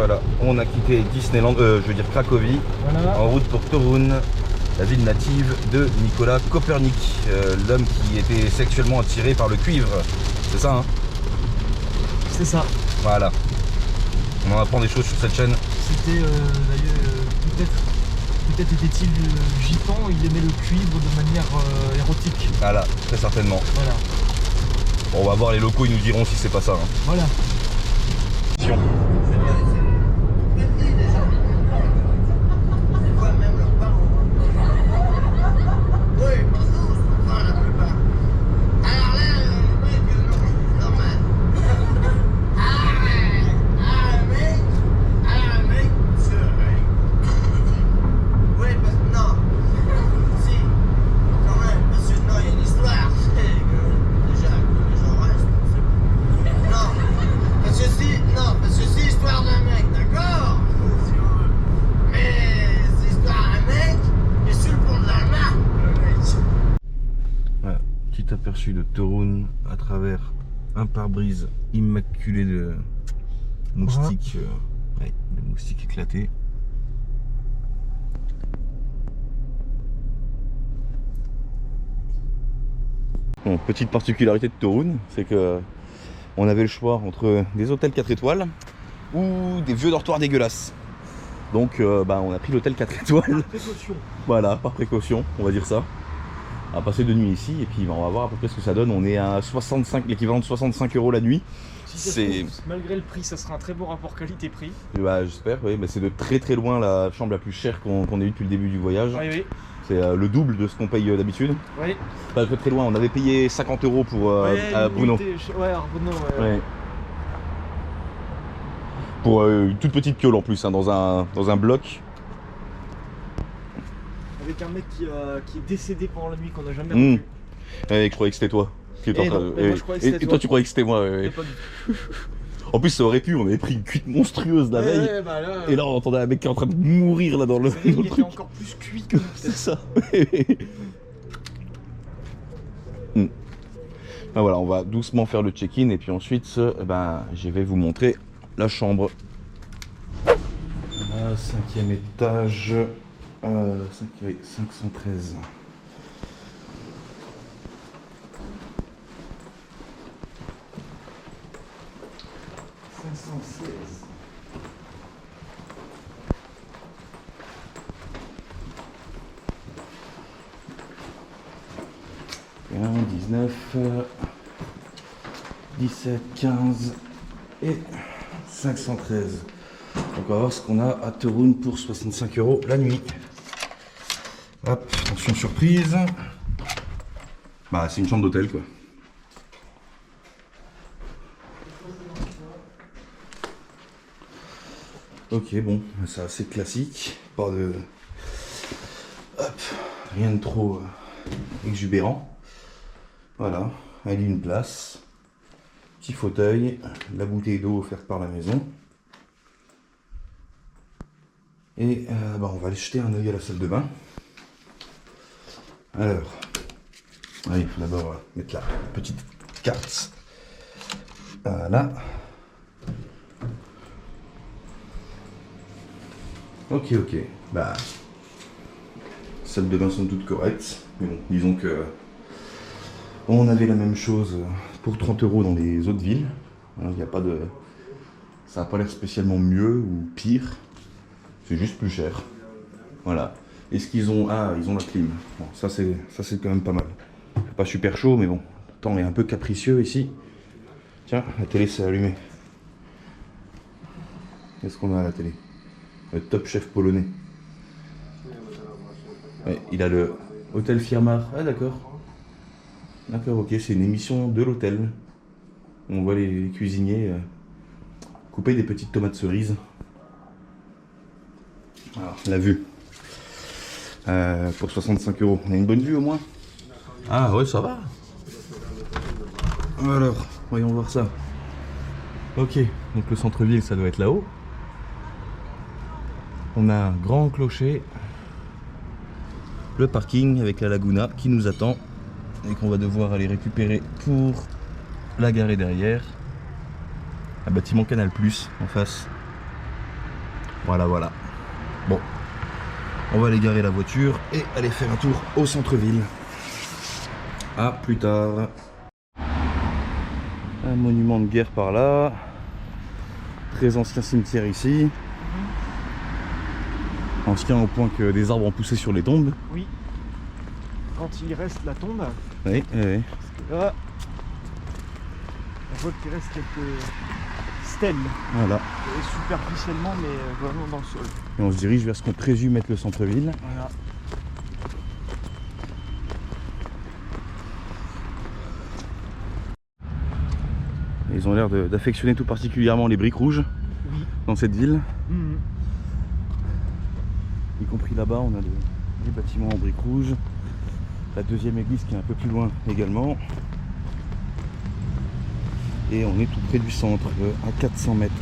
Voilà, on a quitté Disneyland, je veux dire Cracovie, Voilà. en route pour Torun, la ville native de Nicolas Copernic, l'homme qui était sexuellement attiré par le cuivre. C'est ça, hein? C'est ça. Voilà. On en apprend des choses sur cette chaîne. C'était d'ailleurs peut-être était-il gitan, il aimait le cuivre de manière érotique. Voilà, très certainement. Voilà. Bon, on va voir les locaux, ils nous diront si c'est pas ça. Hein. Voilà. Attention. Aperçu de Torun à travers un pare-brise immaculé de moustiques, de moustiques éclatés. Bon, petite particularité de Torun, c'est que on avait le choix entre des hôtels 4 étoiles ou des vieux dortoirs dégueulasses. Donc on a pris l'hôtel 4 étoiles. Par précaution. Voilà, par précaution, on va dire ça. On va passer 2 nuits ici et puis on va voir à peu près ce que ça donne. On est à 65, l'équivalent de 65 € la nuit. Si malgré le prix, ça sera un très bon rapport qualité-prix. Bah, j'espère, oui. Mais c'est de très très loin la chambre la plus chère qu'on ait eue depuis le début du voyage. Oui, oui. C'est le double de ce qu'on paye d'habitude. Oui. Pas très très loin, on avait payé 50 € pour à Bruno. Ouais, à Bruno, ouais. Ouais. Pour une toute petite piole en plus, hein, dans un bloc. Avec un mec qui est décédé pendant la nuit qu'on n'a jamais revu. Ouais, je croyais que c'était toi. Et toi tu croyais que c'était moi. Ouais. En plus ça aurait pu, on avait pris une cuite monstrueuse la veille. Ouais, bah là, et là on entendait un mec qui est en train de mourir là dans le il truc. était encore plus cuit que nous. C'est ça. Ben voilà, on va doucement faire le check-in et puis ensuite je vais vous montrer la chambre. 5e étage, 513. Et 1, 19, 17, 15 et 513. Donc on va voir ce qu'on a à Torun pour 65 € la nuit. Hop, attention surprise. Bah c'est une chambre d'hôtel quoi. Ok bon, c'est assez classique. Pas de... Hop, rien de trop exubérant. Voilà, elle a une place. Petit fauteuil, la bouteille d'eau offerte par la maison. Et on va aller jeter un œil à la salle de bain. Alors, il faut d'abord mettre la petite carte. Voilà. Ok. Bah, salles de bain sont toutes correctes. Mais bon, disons que on avait la même chose pour 30 € dans les autres villes. Il n'y a pas de, ça n'a pas l'air spécialement mieux ou pire. C'est juste plus cher. Voilà. Est-ce qu'ils ont... Ah, ils ont la clim. Bon, ça c'est quand même pas mal. C'est pas super chaud, mais bon. Le temps est un peu capricieux ici. Tiens, la télé s'est allumée. Qu'est-ce qu'on a à la télé? Le Top Chef polonais. Ouais, il a le Hôtel Firmar. Ah d'accord. D'accord, ok. C'est une émission de l'hôtel. On voit les cuisiniers couper des petites tomates cerises. Alors, la vue. Pour 65 €. On a une bonne vue au moins? Ah ouais, ça va. Alors, voyons voir ça. Ok, donc le centre-ville, ça doit être là-haut. On a un grand clocher. Le parking avec la Laguna qui nous attend. Et qu'on va devoir aller récupérer pour la garer derrière. Un bâtiment Canal+ en face. Voilà, voilà. Bon, on va aller garer la voiture et aller faire un tour au centre-ville. À plus tard. Un monument de guerre par là. Très ancien cimetière ici. Ancien au point que des arbres ont poussé sur les tombes. Oui. Quand il reste la tombe, Oui, oui. parce que là, on voit qu'il reste quelques stèles. Voilà. Et superficiellement, mais vraiment dans le sol. Et on se dirige vers ce qu'on présume être le centre-ville. Voilà. Ils ont l'air d'affectionner tout particulièrement les briques rouges dans cette ville. Y compris là-bas, on a des bâtiments en briques rouges. La deuxième église qui est un peu plus loin également. Et on est tout près du centre, à 400 mètres.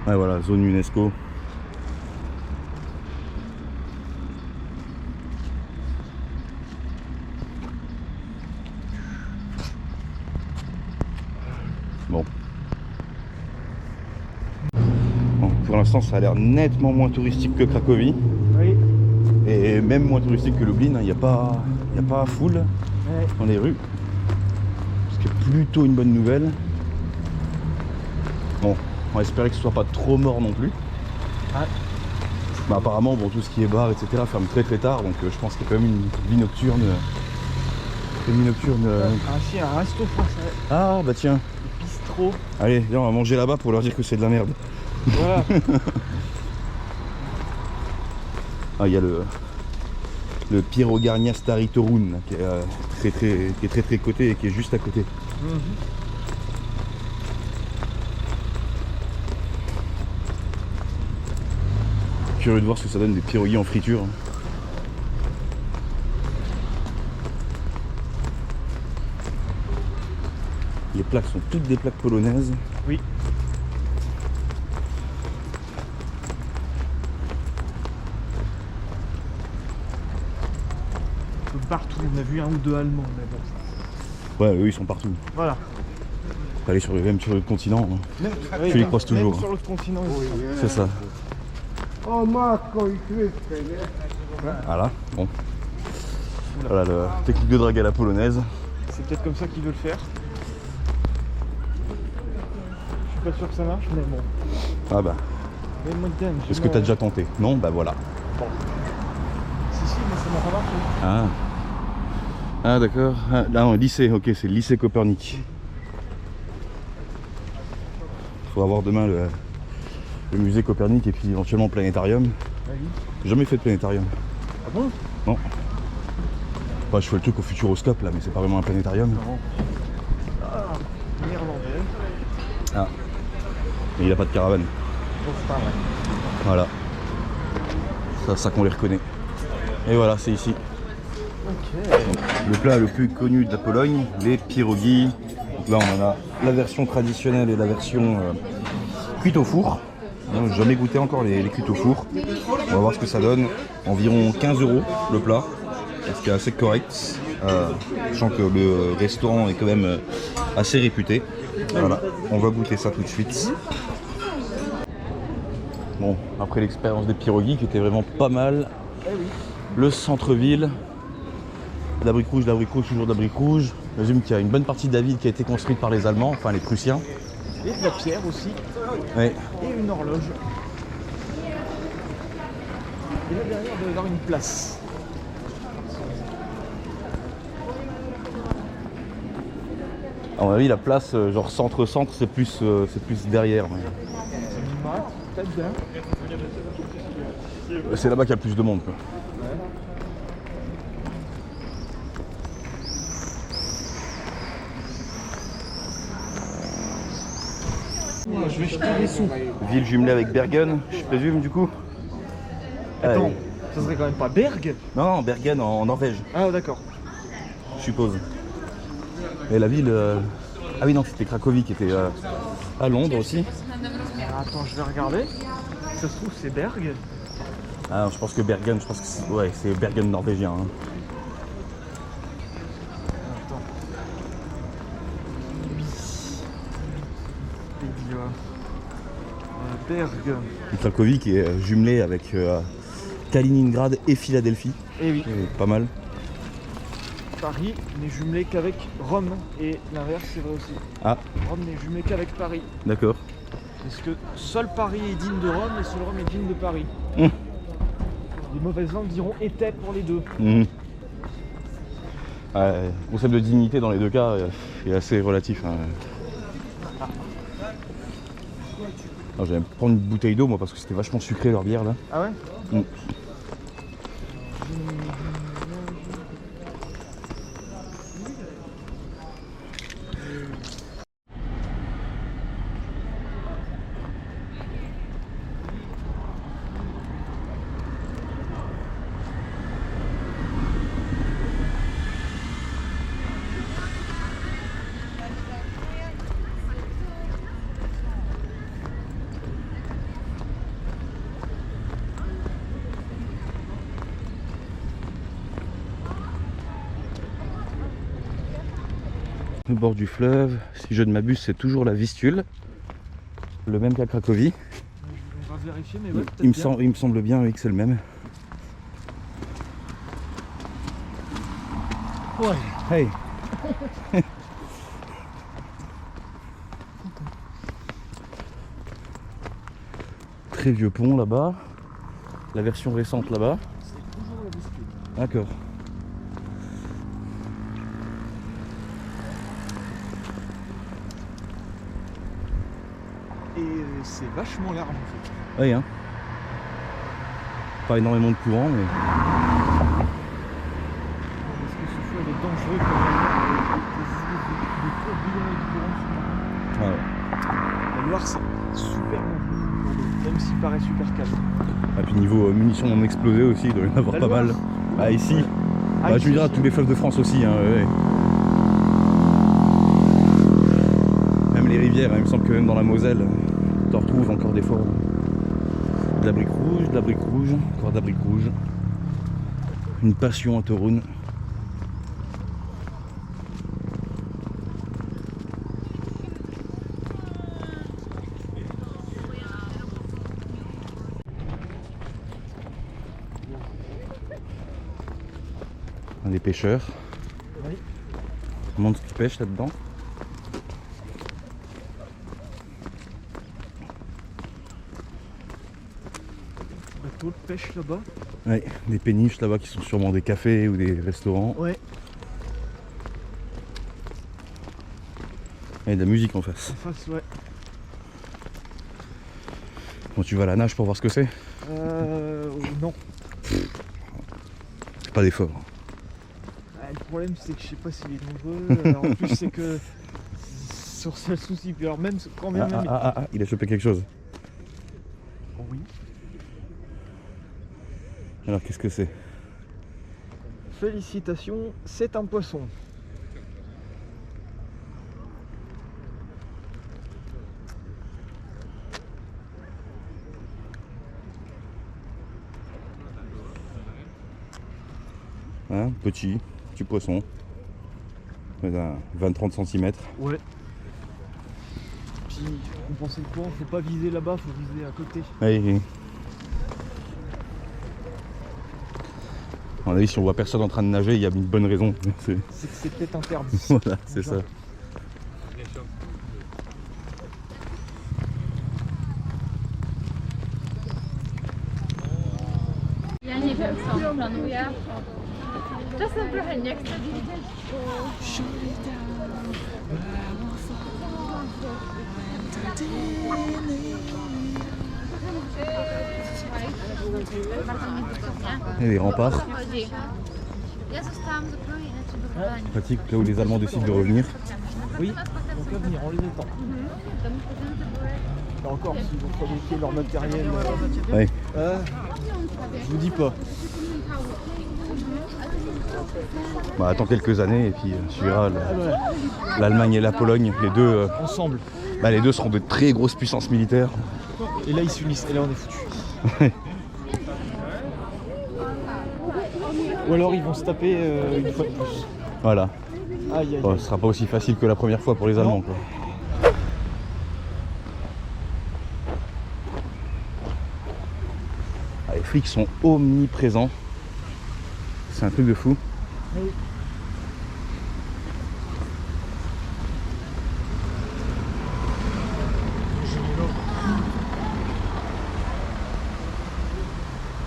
Ouais, voilà, zone UNESCO. Bon. Bon, pour l'instant, ça a l'air nettement moins touristique que Cracovie. Oui. Et même moins touristique que Lublin. Il n'y a pas foule dans les rues. Ce qui est plutôt une bonne nouvelle. Bon, on va espérer que ce soit pas trop mort non plus. Ah. Bah, apparemment, bon, tout ce qui est bar, etc. ferme très très tard, donc je pense qu'il y a quand même une vie nocturne. Ah si, un resto français. Ah bah tiens. Le bistrot. Allez, viens, on va manger là-bas pour leur dire que c'est de la merde. Voilà. Ah, il y a le Pierogarnia Stari Torun qui est très coté et qui est juste à côté. Curieux de voir ce que ça donne des pierogies en friture. Les plaques sont toutes des plaques polonaises. Oui. Partout, on a vu un ou deux Allemands, mais bon. Ouais, eux ils sont partout. Voilà. Aller même sur le continent, hein. Tu les croises toujours. Même sur l'autre continent. Aussi. C'est ça. Oh, Marco, il crève. Voilà, bon. Voilà la technique de drague à la polonaise. C'est peut-être comme ça qu'il veut le faire. Je suis pas sûr que ça marche, mais bon. Ah bah. Est-ce que t'as déjà tenté? Non? Bah voilà. Bon. Si, mais ça n'a pas marché. Ah. Ah d'accord. Ah, là, non, lycée, ok, c'est le lycée Copernic. Faut avoir demain le musée Copernic et puis éventuellement le planétarium. Ah oui. J'ai jamais fait de planétarium. Ah bon? Non. Bah, je fais le truc au Futuroscope là, mais c'est pas vraiment un planétarium. Non. Ah, néerlandais. Ah. Et il a pas de caravane. Bon, c'est pas vrai. Voilà. Ça qu'on les reconnaît. Et voilà, c'est ici. Ok. Le plat le plus connu de la Pologne, les pierogi. Donc là, on en a la version traditionnelle et la version cuite au four. J'ai jamais goûté encore les cuites au four. On va voir ce que ça donne. Environ 15 € le plat, ce qui est assez correct. Sachant que le restaurant est quand même assez réputé. Voilà, on va goûter ça tout de suite. Bon, après l'expérience des pierogi qui était vraiment pas mal, le centre-ville, la brique rouge, toujours de la brique rouge. Je présume qu'il y a une bonne partie de la ville qui a été construite par les Allemands, enfin les Prussiens. Et de la pierre aussi. Ouais. Et une horloge. Et là derrière, il doit y avoir une place. À mon avis, la place, genre centre-centre, c'est plus derrière. Ouais. Peut-être bien. C'est là-bas qu'il y a le plus de monde, quoi. Je vais jeter des sous. Ville jumelée avec Bergen, je présume du coup. Attends, ça serait quand même pas Berg? Non, Bergen en Norvège, Ah d'accord. je suppose. Et la ville... Ah oui non, c'était Cracovie qui était à Londres aussi. Attends, je vais regarder. Ça se trouve, c'est Berg. Ah, je pense que Bergen, c'est Bergen norvégien. Hein. Attends. Berg. Et Cracovie qui est jumelé avec Kaliningrad et Philadelphie. Eh oui. Et pas mal. Paris n'est jumelé qu'avec Rome. Et l'inverse, c'est vrai aussi. Ah, Rome n'est jumelé qu'avec Paris. d'accord. Parce que seul Paris est digne de Rome et seul Rome est digne de Paris. Les mauvaises langues diront était pour les deux. Le concept de dignité dans les deux cas est assez relatif. Hein. J'allais prendre une bouteille d'eau moi parce que c'était vachement sucré leur bière là. Ah ouais? Au bord du fleuve, si je ne m'abuse, c'est toujours la Vistule, le même qu'à Cracovie. On va vérifier, mais ouais, Il me semble bien oui, que c'est le même. Ouais. Hey. Très vieux pont là-bas, la version récente là-bas. C'est toujours la Vistule. D'accord. Et c'est vachement large en fait. Oui, hein. Pas énormément de courant, mais... Est-ce que ce fleuve est dangereux quand même? Des tourbillons et de courant. Ouais. La Loire c'est super dangereux, même s'il paraît super calme. Et puis niveau munitions non explosées aussi, il doit y en avoir La pas Loire. mal. Ah ici, Ah, bah, tu me diras tous les fleuves de France aussi. Hein, ouais. Même les rivières, hein, il me semble que même dans la Moselle, tu retrouves encore des fois de la brique rouge, encore de la brique rouge. Une passion à Toruń. Un des pêcheurs. Oui. On montre ce qu'ils pêchent là-dedans. Bateau de pêche là-bas. Ouais, des péniches là-bas qui sont sûrement des cafés ou des restaurants. Ouais. Et de la musique en face. En face, ouais. Bon, tu vas à la nage pour voir ce que c'est? Non. C'est pas d'effort. Le problème c'est que je sais pas s'il est nombreux. Alors, en plus c'est que sur ce souci, puis alors même quand bien même. Il a chopé quelque chose. Oui. Alors qu'est-ce que c'est? Félicitations, c'est un poisson. Hein, petit poisson. 20-30 cm. Ouais. Puis pour compenser le courant, faut pas viser là-bas, faut viser à côté. Oui. À mon avis, si on voit personne en train de nager, il y a une bonne raison. C'est que c'est peut-être interdit. Voilà, c'est ça. Ja nie wiem co planuję. Czasem trochę nie chcę. Bardzo mnie wycofnia. Et les remparts, O co chodzi? Ja zostałam zupełnie inaczej wychowana. pratique là où les Allemands décident de revenir. Oui, donc à venir, on les attend. Là encore, s'ils vont fabriquer leur matériel. Oui. Je vous dis pas. Bah, attends quelques années et puis tu verras l'Allemagne et la Pologne, les deux, Ensemble. bah, les deux seront de très grosses puissances militaires. Et là ils s'unissent, et là on est foutus. Ou alors ils vont se taper une fois de plus. Voilà. Aïe aïe Bon, aïe. ce sera pas aussi facile que la première fois pour les Allemands, quoi. Ah, les flics sont omniprésents. C'est un truc de fou. Oui.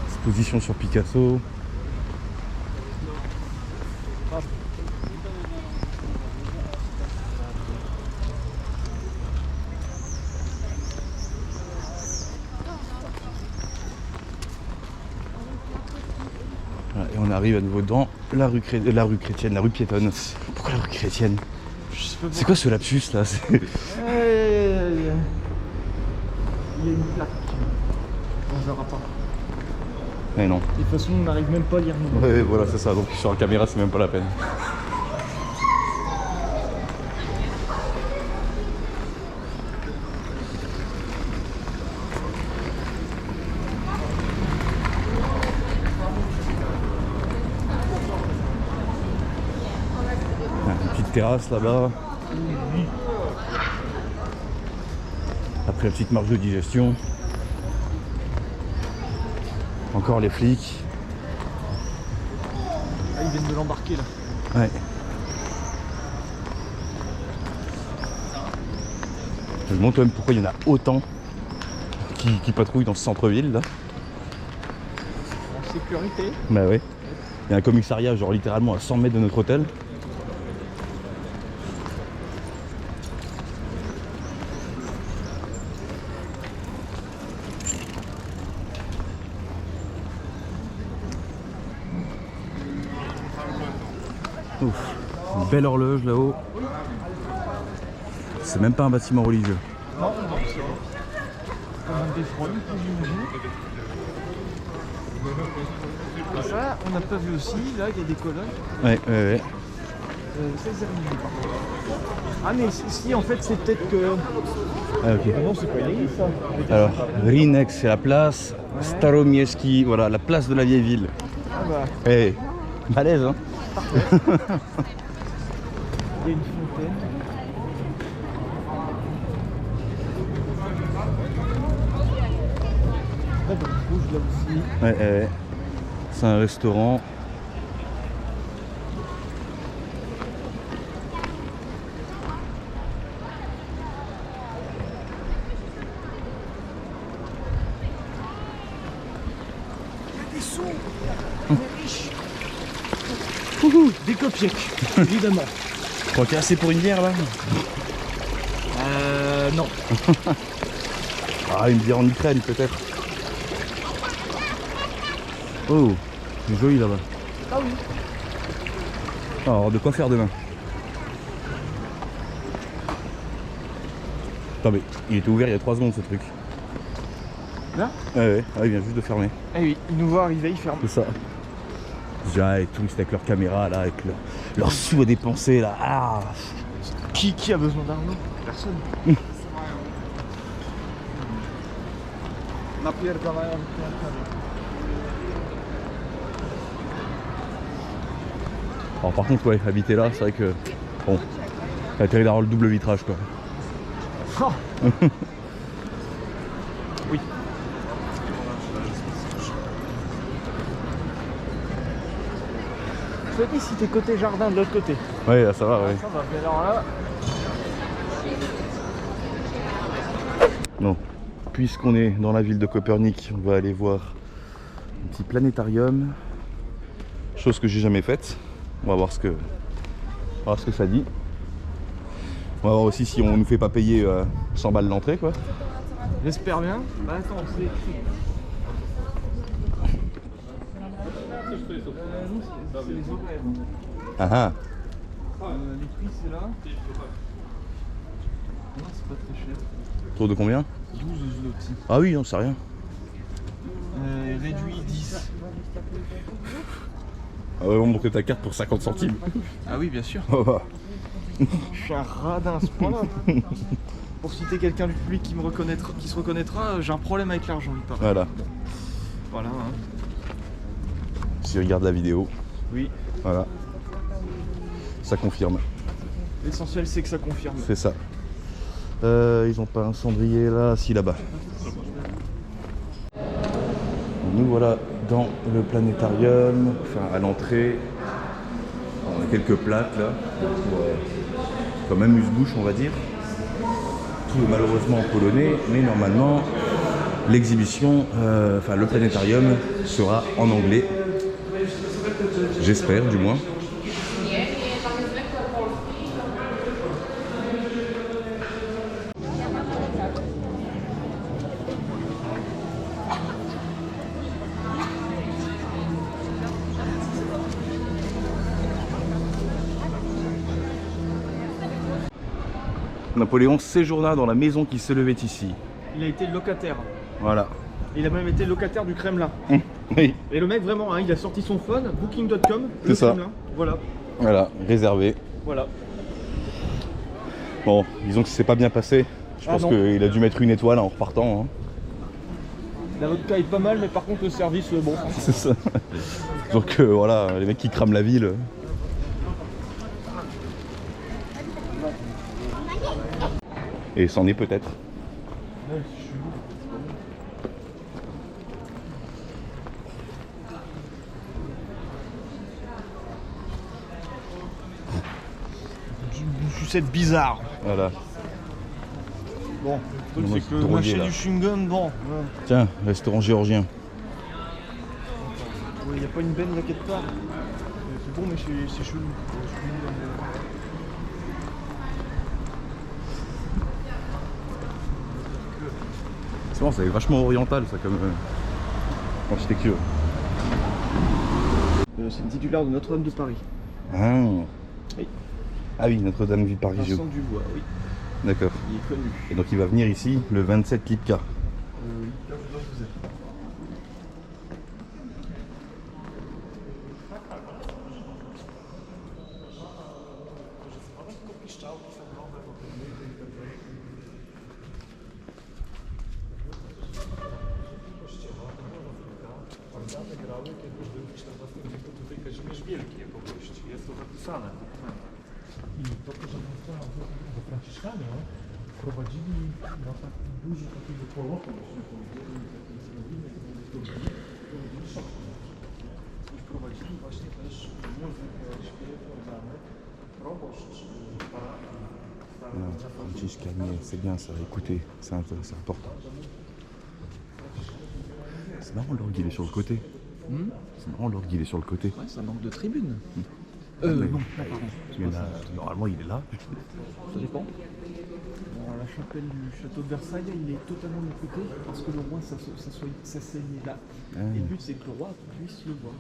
Exposition sur Picasso. Voilà, et on arrive à nouveau dans la rue chrétienne, la rue piétonne. Pourquoi la rue chrétienne? Je sais pas C'est quoi ce lapsus là? Il y a une plaque. On verra pas. Mais non. De toute façon, on n'arrive même pas à lire nos. Ouais, voilà, c'est ça. Donc sur la caméra, c'est même pas la peine. Une petite terrasse là-bas. Après la petite marge de digestion. Encore les flics. Ah, ils viennent de l'embarquer là. Ouais. Je me demande quand même pourquoi il y en a autant qui patrouillent dans ce centre-ville là. En sécurité. Bah ouais. Il y a un commissariat genre littéralement à 100 mètres de notre hôtel. Ouf, une belle horloge là-haut. C'est même pas un bâtiment religieux. Non, non, c'est comme un défroid, j'imagine. Et ça, on n'a pas vu aussi, là, il y a des colonnes. Ouais, ouais, ouais. Ça, c'est rien. Ah, mais si, en fait, c'est peut-être que. Ah, ok. Ah non, c'est pas une église, ça. Alors, Rinek, c'est la place. Staromieski, voilà, la place de la vieille ville. Ah bah, Eh, malaise, hein. il y a une fontaine. Là, dans le rouge, là aussi. Ouais, ouais. C'est un restaurant. Des copièques, évidemment. Tu crois qu'il y a assez pour une bière là? Non. Ah, une bière en Ukraine peut-être. Oh, c'est joli là-bas. Ah oui. Alors, de quoi faire demain? Attends, mais il était ouvert il y a 3 secondes ce truc. Là? Ouais, ouais, ah, il vient juste de fermer. Eh oui, ils nous voient arriver, ils ferment. C'est ça. Déjà, les touristes avec leur caméra là, avec leurs sous à dépenser là. Ah. Qui a besoin d'argent? Personne. Alors par contre, ouais, habiter là, c'est vrai que bon, t'as intérêt d'avoir le double vitrage quoi. Oh. Oui. Je te dis si t'es côté jardin de l'autre côté. Ouais, là, ça va, ouais. Ça va, mais alors là. Non. Puisqu'on est dans la ville de Copernic, on va aller voir un petit planétarium. Chose que j'ai jamais faite. On va voir ce que ça dit. On va voir aussi si on nous fait pas payer 100 balles l'entrée quoi. J'espère bien. Bah attends, c'est écrit. Nous, c'est les horaires. Ah ah. Les prix, c'est là. Non, c'est pas très cher. Autour de combien? 12 zloty. Ah oui, non, c'est rien. Réduit 10. Ah ouais, on montre ta carte pour 50 centimes. Ah oui, bien sûr. Oh bah. Je suis un radin à ce point-là. Pour citer quelqu'un du public qui se reconnaîtra, j'ai un problème avec l'argent, il paraît. Voilà. Voilà. Hein. Si tu regardes la vidéo, Oui. voilà. Ça confirme. L'essentiel, c'est que ça confirme. C'est ça. Ils ont pas un cendrier là, si là-bas. Nous voilà dans le planétarium, enfin à l'entrée. On a quelques plaques là, pour, comme amuse-bouche on va dire. Tout est malheureusement en polonais, mais normalement l'exhibition, enfin le planétarium sera en anglais. J'espère du moins. Napoléon séjourna dans la maison qui s'élevait ici. Il a été locataire. Voilà. Il a même été locataire du Kremlin. Oui. Et le mec, vraiment, hein, il a sorti son phone, booking.com, C'est le ça. Kremlin. Voilà. Voilà, réservé. Voilà. Bon, disons que c'est pas bien passé. Je pense non. qu'il a dû mettre une étoile en repartant. Hein. La vodka est pas mal, mais par contre, le service, bon. C'est ça. Donc voilà, les mecs qui crament la ville. Et c'en est peut-être. Du sucette bizarre. Voilà. Bon, le Moi, truc, c'est c'est que drogué, mâcher là. du chewing-gum, bon. Tiens, restaurant géorgien. Il n'y a pas une benne là quelque part. C'est bon, mais c'est chelou. C'est bon, c'est vachement oriental ça comme architecture. C'est le titulaire de Notre-Dame de Paris. Ah. Oui. Ah oui, Notre-Dame du Paris. Vincent Dubois, oui. D'accord. Il est connu. Et donc il va venir ici le 27 Lipka. Oui, là je dois vous être. I to, proszę Państwa, bo Franciszkanie prowadzili na taki duży takiego polotu właśnie i wprowadzili właśnie też muzykę, śpiew, organy, proboszcz, Franciszkanie, c'est bien ça, écoutez, c'est important. C'est marrant l'orgue il est sur le côté. C'est marrant l'orgue il est sur le côté. Ouais, ça manque de tribune. Mais- Non, pardon. Il y en a- normalement il est là. Ça dépend. Bon, la chapelle du château de Versailles, il est totalement de l'autre côté parce que le roi s'asseyait là. Ah. Et le but, c'est que le roi puisse le voir.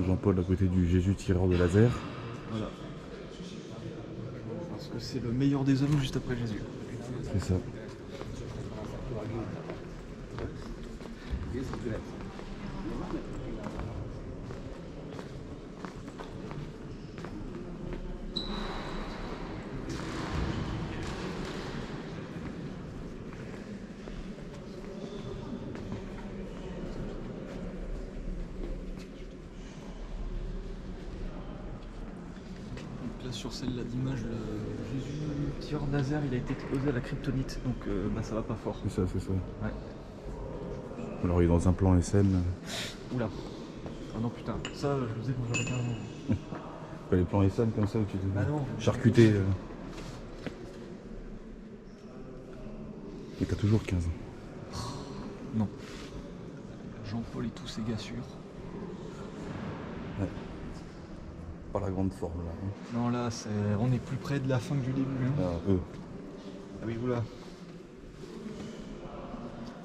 Jean-Paul à côté du Jésus tireur de laser. Voilà. Parce que c'est le meilleur des hommes juste après Jésus. C'est ça. Donc là, sur celle-là d'image, le Jésus tireur de laser, il a été exposé à la kryptonite. Donc bah, ça va pas fort. C'est ça, c'est ça. Ouais. Alors il est dans un plan SN. Oula. Ah non, putain. Ça, je vous ai quand j'avais 15 ans. Pas les plans SN comme ça où tu te Bah non. charcuté. Et t'as toujours 15 ans. Non. Jean-Paul et tous ses gars sûrs. Ouais. Pas la grande forme là. Hein. Non, là, on est plus près de la fin que du début. Hein. Ah, eux. Ah oui, oula.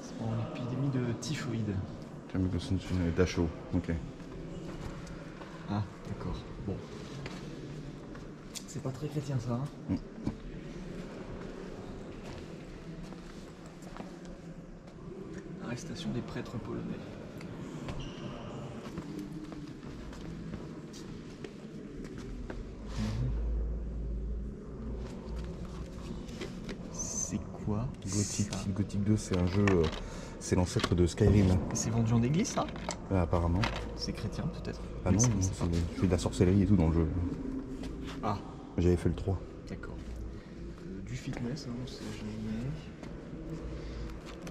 C'est en épidémie de typhoïde. Dachau, ok. Ah, d'accord. Bon. C'est pas très chrétien ça, hein. l'arrestation des prêtres polonais. C'est quoi Gothic. ça? Gothic 2, c'est un jeu, c'est l'ancêtre de Skyrim, C'est vendu en église ça? apparemment. C'est chrétien peut-être? Ah non, Mais non, c'est pas. je fais de la sorcellerie et tout dans le jeu. Ah, J'avais fait le 3. d'accord. Du fitness, hein, on sait jamais.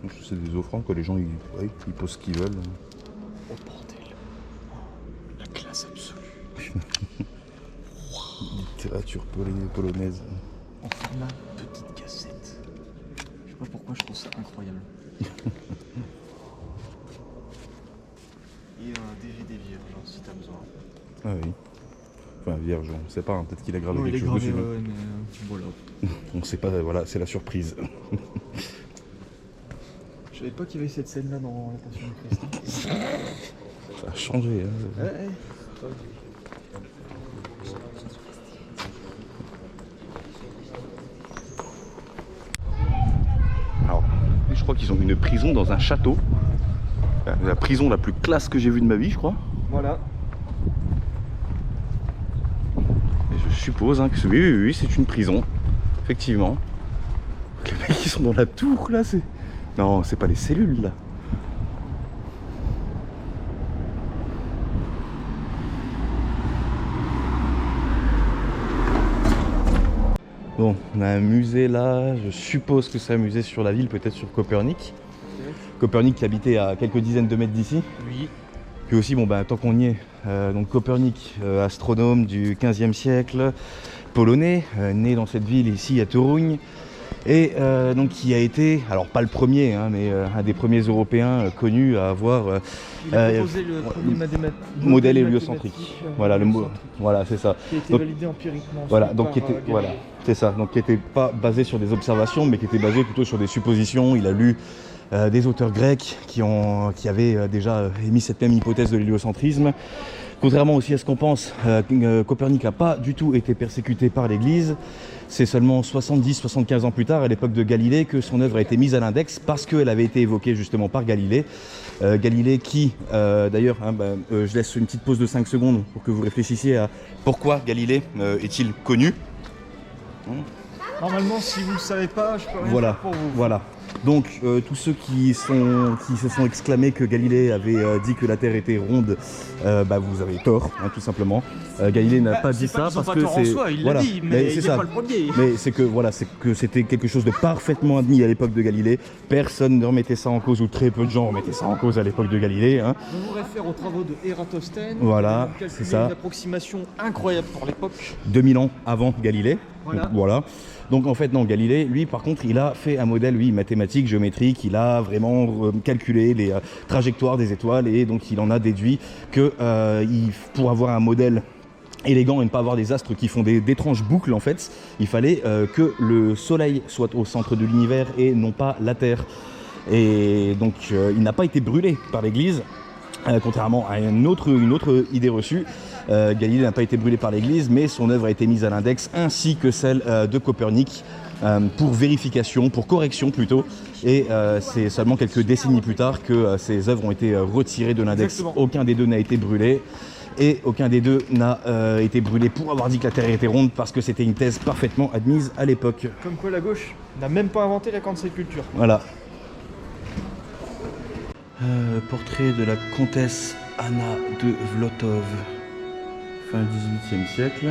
Donc, c'est des offrandes que les gens ils posent ce qu'ils veulent. Oh bordel. La classe absolue. Littérature polonaise. En format petite cassette. Je sais pas pourquoi je trouve ça incroyable. Et un DVD vierge, hein, si t'as besoin. Ah oui. Enfin, vierge, on sait pas, hein, peut-être qu'il a gravé Non, il quelque est chose gravé, dessus. ouais, mais voilà. On sait pas, voilà, c'est la surprise. Je savais pas qu'il y avait cette scène là dans La Passion de Christ. Ça a changé. Hein. Ouais. Alors, je crois qu'ils ont une prison dans un château. La prison la plus classe que j'ai vue de ma vie, je crois. Voilà. Et je suppose hein, que oui, c'est une prison. Effectivement. Les mecs qui sont dans la tour là, c'est. Non, c'est pas les cellules là. Bon, on a un musée là, je suppose que c'est un musée sur la ville, peut-être sur Copernic. Copernic qui habitait à quelques dizaines de mètres d'ici. Oui. Puis aussi, bon, tant qu'on y est, donc Copernic, astronome du 15e siècle, polonais, né dans cette ville ici à Toruń, et donc qui a été, alors pas le premier, hein, mais un des premiers Européens connus à avoir Il a proposé le premier modèle héliocentrique. Voilà, voilà, c'est ça. Qui a été Donc, validé empiriquement. voilà, par, donc qui était, Galilée. voilà, c'est ça, donc qui n'était pas basé sur des observations, mais qui était basé plutôt sur des suppositions. Il a lu des auteurs grecs qui avaient déjà émis cette même hypothèse de l'héliocentrisme. Contrairement aussi à ce qu'on pense, Copernic n'a pas du tout été persécuté par l'Église. C'est seulement 70-75 ans plus tard, à l'époque de Galilée, que son œuvre a été mise à l'index parce qu'elle avait été évoquée justement par Galilée. Galilée qui, d'ailleurs, je laisse une petite pause de 5 secondes pour que vous réfléchissiez à pourquoi Galilée est-il connu. Normalement, si vous ne le savez pas, je peux rien Voilà, faire pour vous. voilà. Donc tous ceux qui se sont exclamés que Galilée avait dit que la Terre était ronde, vous avez tort, hein, tout simplement. Galilée n'a pas dit ça parce que c'est il voilà. l'a dit, mais il c'est n'est ça. pas le premier. Mais c'est que c'était quelque chose de parfaitement admis à l'époque de Galilée. Personne ne remettait ça en cause, ou très peu de gens remettaient ça en cause à l'époque de Galilée. Hein. Je vous réfère aux travaux de Ératosthène. Voilà, qui a c'est calculé ça. une approximation incroyable pour l'époque. 2000 ans avant Galilée. Voilà. Donc, voilà. Donc en fait non, Galilée, lui par contre, il a fait un modèle mathématique, géométrique, il a vraiment calculé les trajectoires des étoiles et donc il en a déduit que pour avoir un modèle élégant et ne pas avoir des astres qui font d'étranges boucles en fait, il fallait que le soleil soit au centre de l'univers et non pas la Terre. Et donc il n'a pas été brûlé par l'Église. Contrairement à une autre idée reçue, Galilée n'a pas été brûlé par l'Église, mais son œuvre a été mise à l'index, ainsi que celle de Copernic, pour vérification, pour correction plutôt. Et c'est seulement quelques décennies plus tard que ces œuvres ont été retirées de l'index. Exactement. Aucun des deux n'a été brûlé. Et aucun des deux n'a été brûlé pour avoir dit que la Terre était ronde, parce que c'était une thèse parfaitement admise à l'époque. Comme quoi la gauche n'a même pas inventé la cancel culture. Voilà. Portrait de la comtesse Anna de Włotów, fin XVIIIe siècle.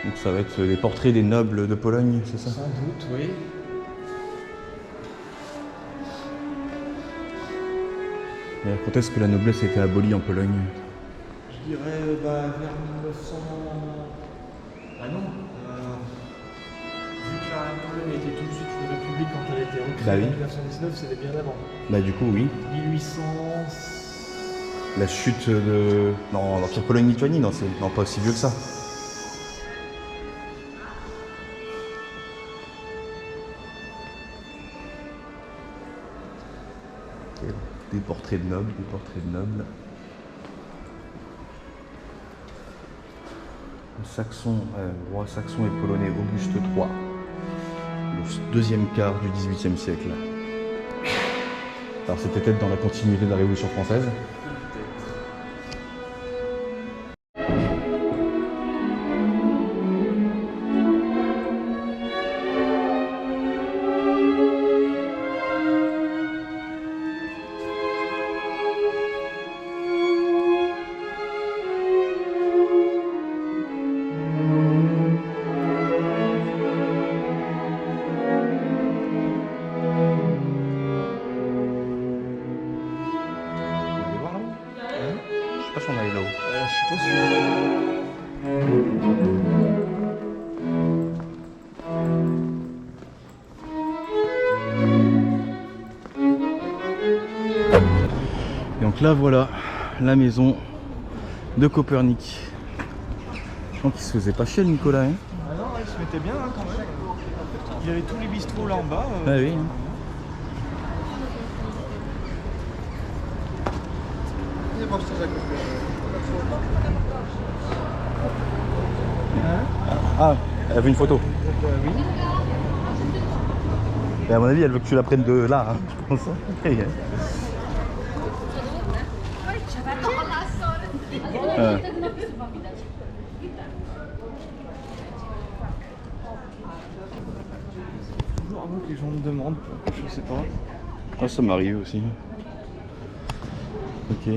Donc ça va être les portraits des nobles de Pologne, c'est ça? Sans doute, oui. Et quand est-ce que la noblesse a été abolie en Pologne? Je dirais vers 1900... Ah non vu que la Pologne était tout de suite une république quand elle a été recréée Bah oui. en 1919, c'était bien avant. Bah du coup oui. 1800... La chute de... Non, l'Empire Pologne-Lituanie, non, c'est non, pas aussi vieux que ça. Des portraits de nobles, des portraits de nobles. Le saxon, roi saxon et polonais Auguste III, le deuxième quart du XVIIIe siècle. Alors c'était peut-être dans la continuité de la Révolution française. On va aller voir là-haut. Je sais pas si on allait là-haut. Je suis pas sûr. Et donc là voilà la maison de Copernic. Je pense qu'il se faisait pas chier le Nicolas. Hein. Ah non, il se mettait bien hein, quand même. Il y avait tous les bistrots là en bas. Ah oui. Hein. Ah, elle veut une photo. Oui. Et à mon avis, elle veut que tu la prennes de là, hein, je pense. Okay, hein. Toujours avant que les gens me demandent, je sais pas. Ah, ça m'arrive aussi. Ok.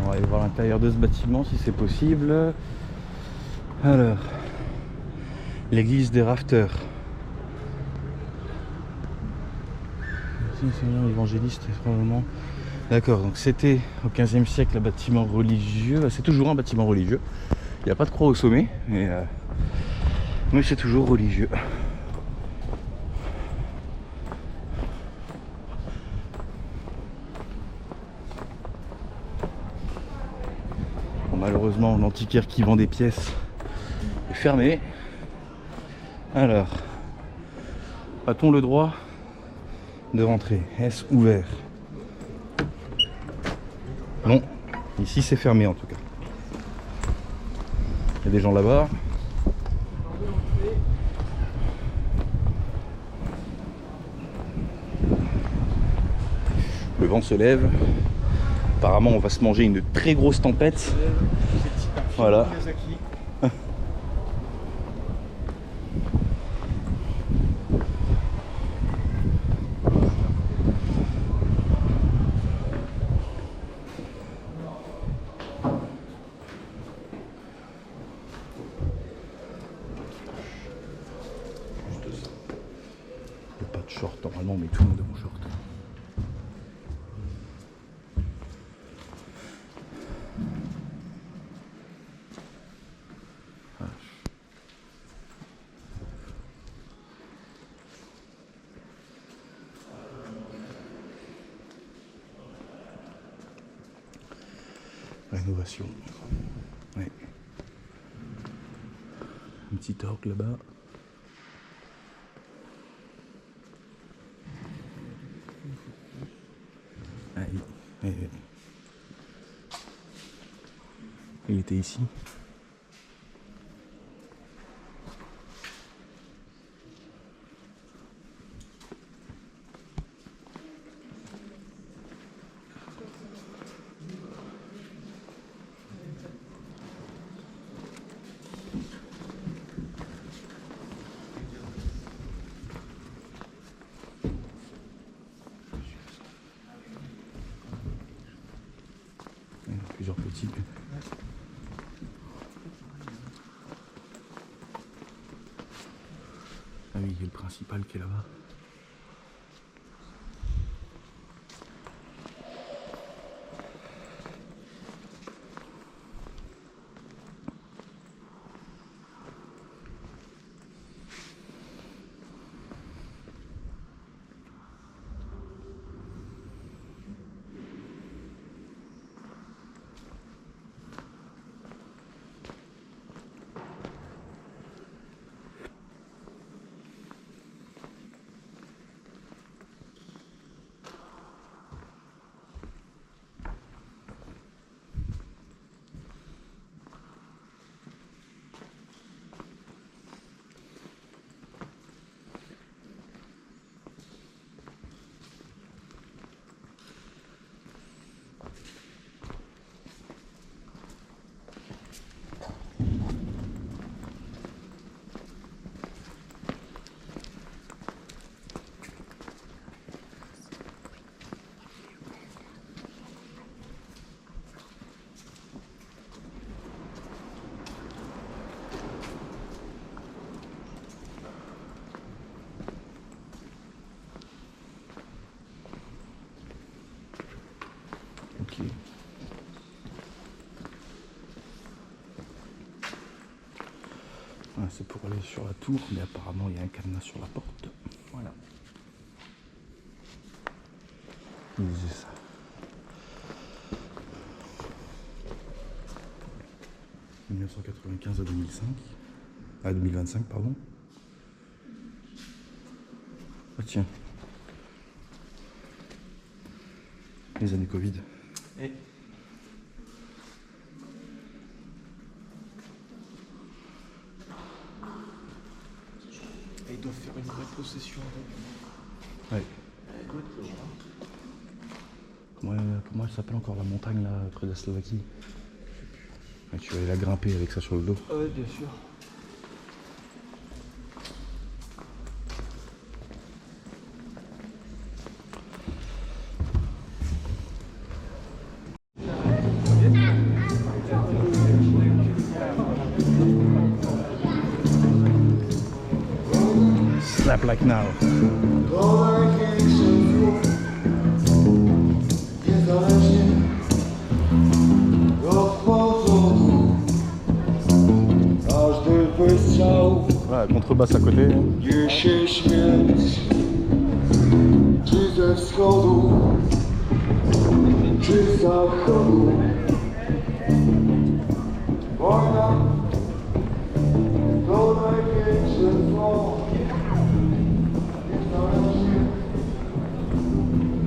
On va aller voir l'intérieur de ce bâtiment si c'est possible. Alors, l'église des Rafters. Seigneur évangéliste, probablement. D'accord, donc c'était au XVe siècle un bâtiment religieux. C'est toujours un bâtiment religieux. Il n'y a pas de croix au sommet, mais c'est toujours religieux. Bon, malheureusement, l'antiquaire qui vend des pièces est fermé. Alors, a-t-on le droit de rentrer? Est-ce ouvert? Non, ici c'est fermé en tout cas. Il y a des gens là-bas. Le vent se lève. Apparemment on va se manger une très grosse tempête. Voilà. Pas de short normalement, mais tout le monde est mon short. Rénovation. Ouais. Un petit orgue là-bas. Ah, il était ici. Il y en a plusieurs petits. Ah oui, il y a le principal qui est là-bas. c'est pour aller sur la tour, mais apparemment il y a un cadenas sur la porte. Voilà. Il disait ça. « 1995 à 2005. À 2025, pardon. Ah tiens. Les années Covid. Et ils doivent faire une vraie possession. Ouais. Comment elle s'appelle encore la montagne là, près de la Slovaquie? Et tu vas aller la grimper avec ça sur le dos. Ouais, bien sûr. Slap like now. Voilà, contrebasse à côté. Nie się śmieć, czy ze wschodu, czy z zachodu. Wojna to największe zło. Nie należy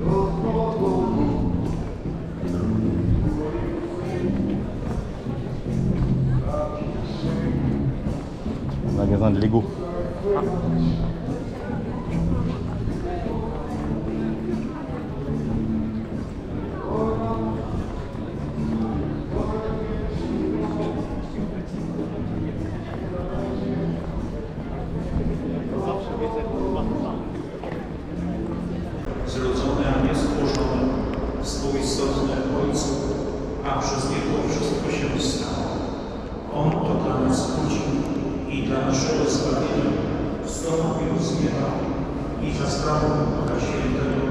do powodu. Magasin de Lego. Zrodzone, a nie stworzone, współistotne Ojcu, a przez Niego wszystko się stało. On to dla nas uczynił i dla naszego zbawienia wstąpił z nieba i za sprawą Ducha Świętego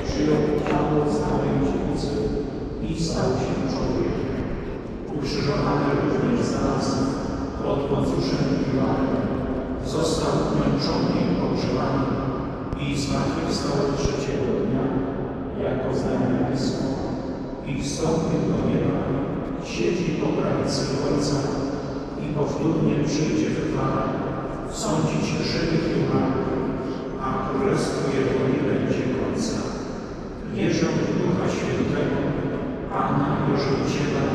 przyjął ciało z małej dziewicy i stał się człowiekiem. Ukrzyżowany również za nas pod Poncjuszem Piłatem, został męczony i pogrzebany i zmartwychwstał trzeciego dnia jako zamiast i wstąpił do nieba, siedzi po prawicy Ojca i powtórnie przyjdzie w chwale sądzić żywych i umarłych, a królestwo Jego nie będzie końca. Wierzę w Ducha Świętego, Pana i Żywiciela,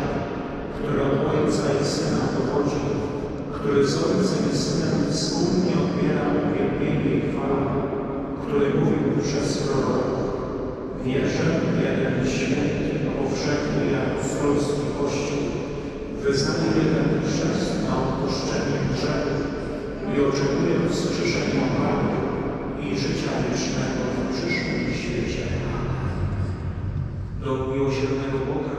który od Ojca i Syna pochodzi, który z Ojcem i Synem wspólnie odbiera uwielbienie i chwałę, który mówił przez proroków. Wierzę w jeden święty, powszechny i apostolski Kościół, wyznaję jeden chrzest na odpuszczenie grzechów i oczekuję wskrzeszenia umarłych i życia wiecznego w przyszłym świecie. Do miłosiernego Boga